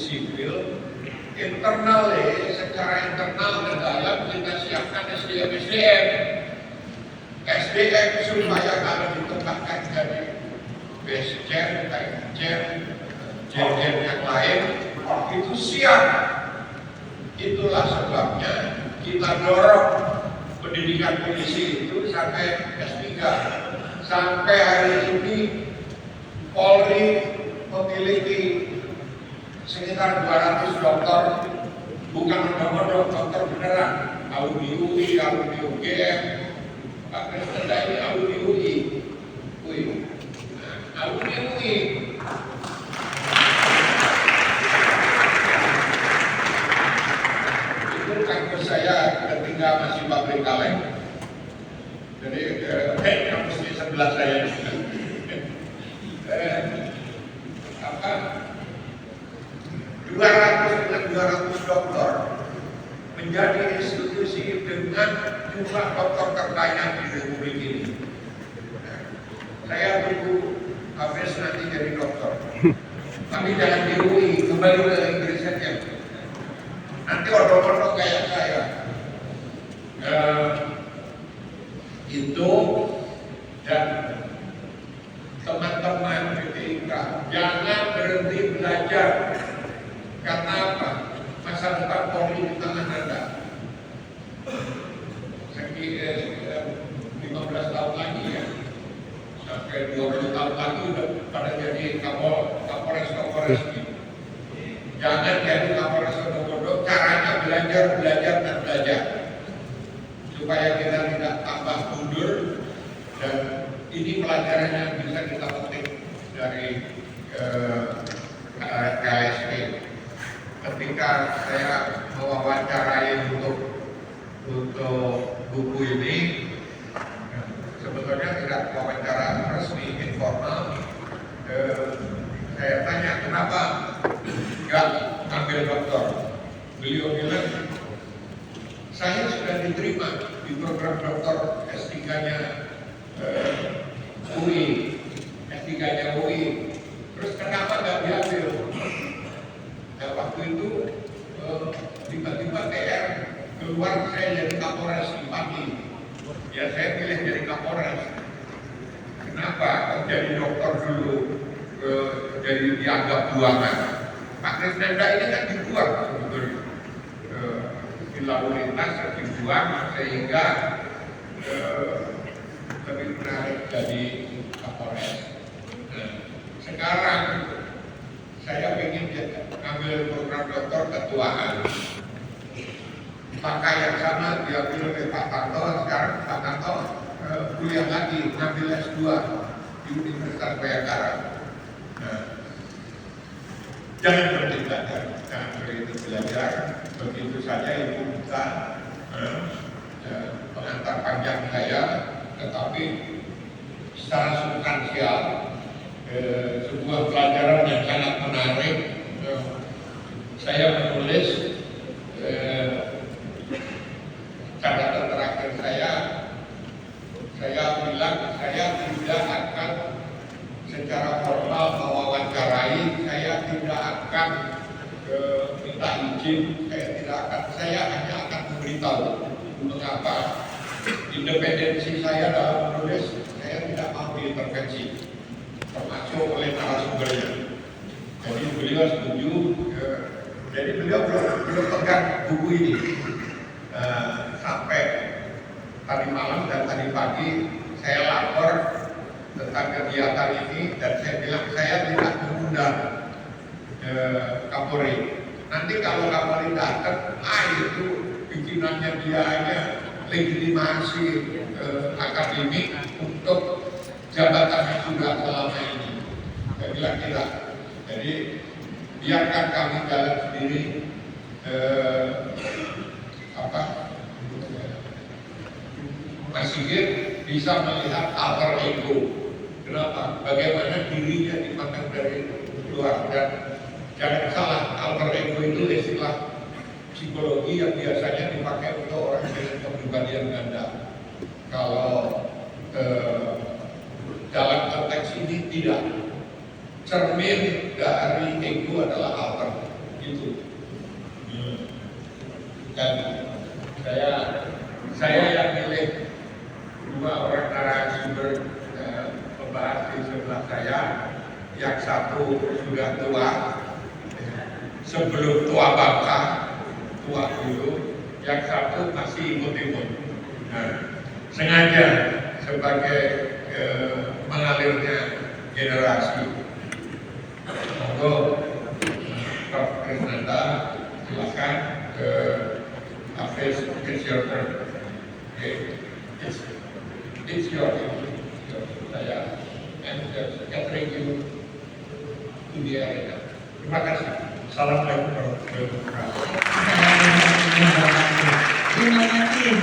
sipil, secara internal dan dalam kita siapkan SDM supaya kalau ditempatkan jadi BSJen, Jen yang lain itu siap. Itulah sebabnya kita dorong pendidikan polisi itu sampai S3. Sampai hari ini Polri memiliki sekitar 200 dokter, bukan dokter beneran, alumni UI, alumni UGM, Pak Presiden ini alumni UI, alumni UI. Itu kampus saya ketika masih pabrik kaleng, jadi kampus di sebelah saya. 200 dokter menjadi institusi dengan jumlah dokter terkaya di Republik ini. Saya tunggu habis nanti jadi dokter, tapi jangan di UI, kembali ke Inggris saja. Nanti orang-orang kayak saya itu dan teman-teman PTIK jangan berhenti belajar. Karena apa? Masa depan Polri di tangan Anda. 15 tahun lagi ya, sampai 20 tahun lagi udah pada jadi Kapolres gitu. Jangan jadi Kapolres bodoh. Caranya belajar supaya kita tidak tambah mundur, dan ini pelajaran yang bisa kita petik dari KSP. Ketika saya mewawancarai untuk buku ini, sebetulnya tidak wawancara resmi, informal. Saya tanya kenapa nggak ambil dokter. Beliau bilang saya sudah diterima di program dokter S3-nya UI, S3-nya UI. Terus kenapa nggak diambil? Nah, waktu itu tiba-tiba TR keluar, saya jadi Kapolres di pagi. Ya saya pilih jadi Kapolres. Kenapa? Jadi dokter dulu jadi dianggap buangan. Pak Presiden ini kan dibuang sebetulnya. Di lalu lintas dibuang sehingga lebih menarik jadi Kapolres. Nah, sekarang saya ingin ngambil program dokter ketuaan. Maka yang sama diambil oleh Pak Tanto. Sekarang Pak Tanto kuliah lagi, ngambil S2 di Universitas Bayangkara. Nah, jangan berhenti belajar, begitu saja ibu bisa pengantar panjang saya, tetapi secara substansial sebuah pelajaran yang sangat menarik. Saya menulis catatan terakhir saya bilang saya tidak akan secara formal mewawancarai, saya tidak akan minta izin, saya hanya akan memberitahu mengapa independensi saya dalam menulis. Saya tidak mau diintervensi, termasuk oleh narasumbernya. Jadi beliau setuju. Jadi beliau belum pegang buku ini sampai tadi malam dan tadi pagi. Saya lapor tentang kegiatan ini dan saya bilang saya tidak mengundang Kapolri. Nanti kalau Kapolri datang, itu bikinannya dia hanya legitimasi akademik untuk jabatan yang sudah selama ini. Saya bilang tidak. Jadi biarkan kami jalan sendiri. Mas Sigit bisa melihat alter ego. Kenapa? Bagaimana dirinya dipandang dari luar. Dan jangan salah, alter ego itu istilah psikologi yang biasanya dipakai untuk orang dengan kepribadian ganda. Kalau dalam konteks ini tidak. Cermin dari ego adalah alter. saya, yang satu sudah tua, sebelum tua bangka, tua dulu, yang satu masih imut-imut. Nah, sengaja sebagai mengalirnya generasi. Monggo Prof. Krisnanda, silakan ke Hafiz, it's your turn. Okay. It's your saya and gathering you to the arena. Terima kasih. Assalamualaikum warahmatullahi wabarakatuh. Terima kasih.